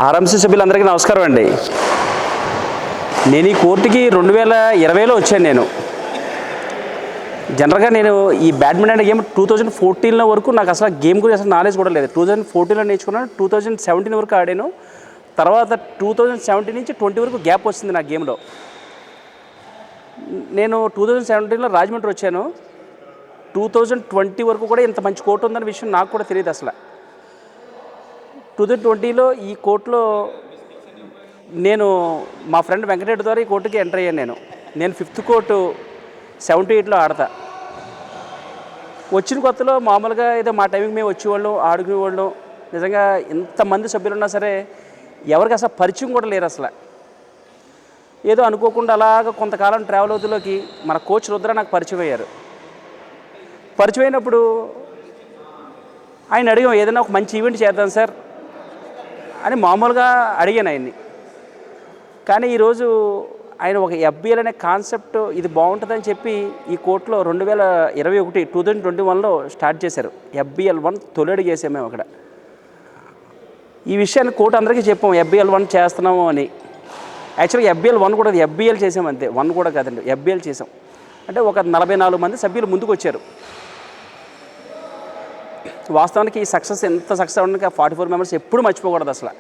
RMC సభ్యులందరికీ నమస్కారం అండి. నేను ఈ కోర్టుకి 2020లో వచ్చాను. జనరల్గా నేను ఈ బ్యాడ్మింటన్ గేమ్ 2014 వరకు నాకు అసలు గేమ్ గురించి అసలు నాలెడ్జ్ కూడా లేదు. 2014లో నేర్చుకున్నాను, 2017 వరకు ఆడాను. తర్వాత 2017 నుంచి 20 వరకు గ్యాప్ వచ్చింది నా గేమ్లో. నేను 2017లో రాజమండ్రి వచ్చాను. 2020 వరకు కూడా ఇంత మంచి కోర్టు ఉందన్న విషయం నాకు కూడా తెలియదు అసలు. 2020లో ఈ కోర్టులో నేను మా ఫ్రెండ్ వెంకటరెడ్డి ద్వారా ఈ కోర్టుకి ఎంటర్ అయ్యాను. నేను 5th కోర్టు 78లో ఆడతా. వచ్చిన కొత్తలో మామూలుగా ఏదో మా టైంకి మేము వచ్చేవాళ్ళం, ఆడుకునేవాళ్ళం. నిజంగా ఇంతమంది సభ్యులు ఉన్నా సరే ఎవరికి అసలు పరిచయం కూడా లేరు అసలు. ఏదో అనుకోకుండా అలాగ కొంతకాలం ట్రావెల్ అవుతులోకి మన కోచ్ రుద్ర నాకు పరిచయం అయ్యారు. పరిచయం అయినప్పుడు ఆయన అడిగాం, ఏదైనా ఒక మంచి ఈవెంట్ చేద్దాం సార్ అని మామూలుగా అడిగాను ఆయన్ని. కానీ ఈరోజు ఆయన ఒక FBL అనే కాన్సెప్ట్ ఇది బాగుంటుందని చెప్పి ఈ కోర్టులో 2021 స్టార్ట్ చేశారు. FBL 1 తొలి అడుగు వేసాము మేము అక్కడ. ఈ విషయాన్ని కోర్టు అందరికీ చెప్పాము, FBL 1 చేస్తున్నాము అని. యాక్చువల్గా FBL 1 కూడా FBL చేసాము అంతే, 1 కూడా కాదండి, FBL చేసాం. అంటే ఒక 44 మంది సభ్యులు ముందుకు వచ్చారు. వాస్తవానికి ఈ సక్సెస్ ఎంత సక్సెస్ అవ్వడానికి 44 మెంబర్స్ ఎప్పుడు మర్చిపోకూడదు అసలు.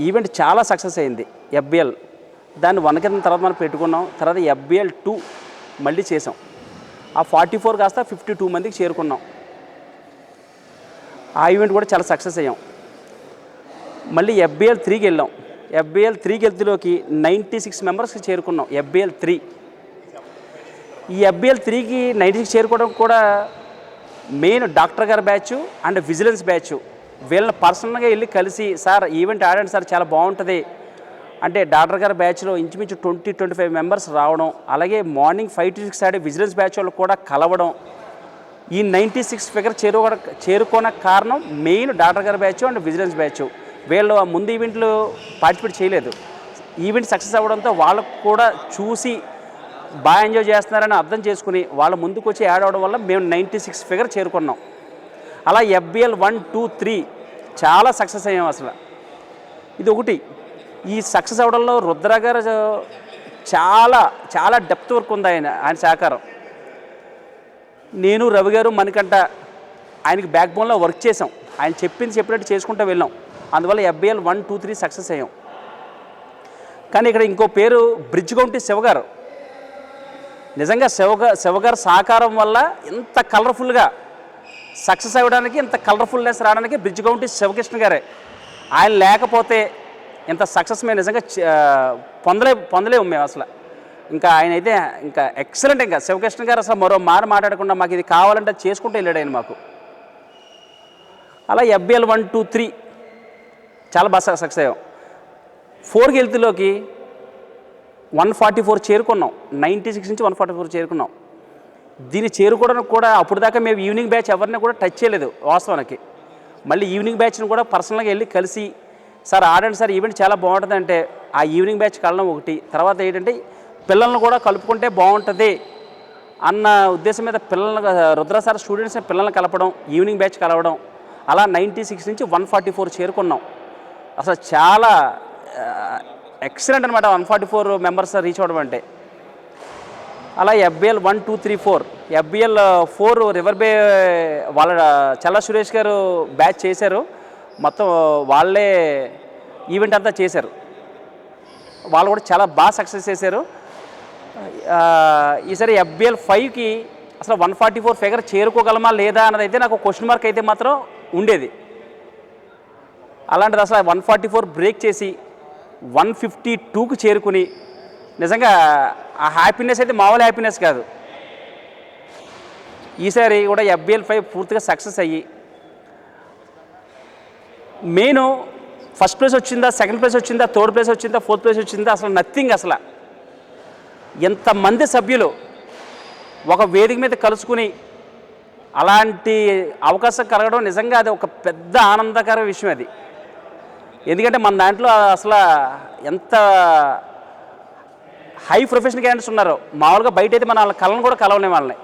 ఈవెంట్ చాలా సక్సెస్ అయింది FBL. దాన్ని 1 కింద తర్వాత మనం పెట్టుకున్నాం. తర్వాత FBL 2 మళ్ళీ చేసాం. ఆ 44 కాస్త 52 మందికి చేరుకున్నాం. ఆ ఈవెంట్ కూడా చాలా సక్సెస్ అయ్యాం. మళ్ళీ FBL 3కి వెళ్ళాం. FBL 3కి వెళ్తేలోకి 96 మెంబర్స్కి చేరుకున్నాం. FBL 3 ఈ FBL 3కి 96 చేరుకోవడం కూడా మెయిన్ డాక్టర్ గారి బ్యాచ్ అండ్ విజిలెన్స్ బ్యాచ్ వీళ్ళని పర్సనల్గా వెళ్ళి కలిసి, సార్ ఈవెంట్ ఆడండి సార్ చాలా బాగుంటుంది అంటే డాక్టర్ గారి బ్యాచ్లో ఇంచుమించు 20-25 మెంబర్స్ రావడం, అలాగే మార్నింగ్ 5 to 6 ఆడే విజిలెన్స్ బ్యాచ్ వాళ్ళు కూడా కలవడం, ఈ 96 ఫిగర్ చేరుకోన కారణం మెయిన్ డాక్టర్ గారి బ్యాచ్ అండ్ విజిలెన్స్ బ్యాచ్. వీళ్ళు ఆ ముందు ఈవెంట్లు పార్టిసిపేట్ చేయలేదు. ఈవెంట్ సక్సెస్ అవ్వడంతో వాళ్ళకు కూడా చూసి బాగా ఎంజాయ్ చేస్తున్నారని అర్థం చేసుకుని వాళ్ళ ముందుకు వచ్చి యాడ్ అవ్వడం వల్ల మేము 96 ఫిగర్ చేరుకున్నాం. అలా FBL 1, 2, 3 చాలా సక్సెస్ అయ్యాం అసలు. ఇది ఒకటి. ఈ సక్సెస్ అవ్వడంలో రుద్ర గారు చాలా చాలా డెప్త్ వర్క్ ఉంది ఆయన సహకారం. నేను రవి గారు మణికంఠ ఆయనకి బ్యాక్ బోన్లో వర్క్ చేసాం. ఆయన చెప్పినట్టు చేసుకుంటూ వెళ్ళాం. అందువల్ల FBL 1, 2, 3 సక్సెస్ అయ్యాం. కానీ ఇక్కడ ఇంకో పేరు బ్రిడ్జ్ కౌంటీ శివగారు. నిజంగా శివగారు సహకారం వల్ల ఇంత కలర్ఫుల్గా సక్సెస్ అవ్వడానికి, ఇంత కలర్ఫుల్నెస్ రావడానికి బ్రిడ్జ్ కౌంటీ శివకృష్ణ గారే. ఆయన లేకపోతే ఇంత సక్సెస్ మేము నిజంగా పొందలేము మేము అసలు. ఇంకా ఆయన అయితే ఇంకా ఎక్సలెంట్. ఇంకా శివకృష్ణ గారు అసలు మరో మాట్లాడకుండా మాకు ఇది కావాలంటే చేసుకుంటూ వెళ్ళాడు ఆయన మాకు. అలా FBL 1, 2, 3 చాలా బాగా సక్సెస్ అయ్యాం. 4కి వెళ్తేలోకి 144 చేరుకున్నాం. 96 నుంచి 144 చేరుకున్నాం. దీన్ని చేరుకోవడానికి కూడా అప్పుడు దాకా మేము ఈవినింగ్ బ్యాచ్ ఎవరిని కూడా టచ్ చేయలేదు వాస్తవానికి. మళ్ళీ ఈవినింగ్ బ్యాచ్ని కూడా పర్సనల్గా వెళ్ళి కలిసి, సార్ ఆడండి సార్ ఈవెంట్ చాలా బాగుంటుంది అంటే ఆ ఈవినింగ్ బ్యాచ్ కలడం ఒకటి. తర్వాత ఏంటంటే పిల్లల్ని కూడా కలుపుకుంటే బాగుంటుంది అన్న ఉద్దేశం మీద పిల్లల్ని రుద్ర సార్ స్టూడెంట్స్ని పిల్లల్ని కలపడం, ఈవినింగ్ బ్యాచ్ కలవడం, అలా 96 నుంచి 144 చేరుకున్నాం. అసలు చాలా ఎక్సలెంట్ అనమాట 144 మెంబర్స్ రీచ్ అవ్వడం అంటే. అలా FBL 1, 2, 3, 4 FBL 4 రివర్ బే వాళ్ళ చల్ల సురేష్ గారు బ్యాచ్ చేశారు. మొత్తం వాళ్ళే ఈవెంట్ అంతా చేశారు. వాళ్ళు కూడా చాలా బాగా సక్సెస్ చేశారు. ఈసారి FBL 5కి అసలు 144 ఫిగర్ చేరుకోగలమా లేదా అన్నదైతే నాకు క్వశ్చన్ మార్క్ అయితే మాత్రం ఉండేది. అలాంటిది అసలు 144 బ్రేక్ చేసి 152కి చేరుకుని నిజంగా ఆ హ్యాపీనెస్ అయితే మామూలు హ్యాపీనెస్ కాదు. ఈసారి కూడా FBL 5 పూర్తిగా సక్సెస్ అయ్యి మెయిన్ ఫస్ట్ ప్లేస్ వచ్చిందా, సెకండ్ ప్లేస్ వచ్చిందా, థర్డ్ ప్లేస్ వచ్చిందా, ఫోర్త్ ప్లేస్ వచ్చిందా, అసలు నథింగ్. అసలు ఎంతమంది సభ్యులు ఒక వేదిక మీద కలుసుకుని అలాంటి అవకాశం కలగడం నిజంగా అది ఒక పెద్ద ఆనందకర విషయం అది. ఎందుకంటే మన దాంట్లో అసలు ఎంత హై ప్రొఫెషనల్ క్యాండిడేట్స్ ఉన్నారు. మామూలుగా బయట అయితే మన వాళ్ళ కళను కూడా కలవలేము వాళ్ళని.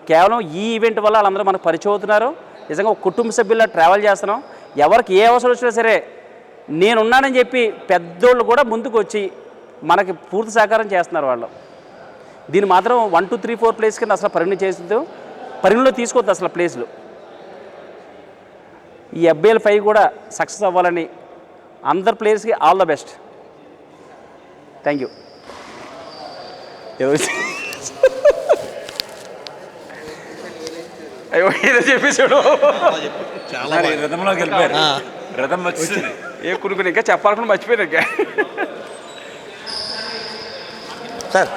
కేవలం ఈ ఈవెంట్ వల్ల వాళ్ళందరూ మనకు పరిచయం అవుతున్నారు. నిజంగా ఒక కుటుంబ సభ్యుల్లో ట్రావెల్ చేస్తున్నాం. ఎవరికి ఏ అవసరం వచ్చినా సరే నేనున్నానని చెప్పి పెద్దోళ్ళు కూడా ముందుకు వచ్చి మనకి పూర్తి సహకారం చేస్తున్నారు వాళ్ళు. దీన్ని మాత్రం 1, 2, 3, 4 ప్లేస్ కింద అసలు పరిగణలో తీసుకోవద్దు అసలు ప్లేస్లు. ఈ FBL 5 కూడా సక్సెస్ అవ్వాలని అందరు ప్లేయర్స్కి all the best. Thank you. అయ్యో ఏదో చెప్పేసాడు. రథంలోకి వెళ్ళిపోయారు. రథం వచ్చింది. ఏ కురుకుని ఇంకా చెప్పాలనుకుని మర్చిపోయారు ఇంకా సార్.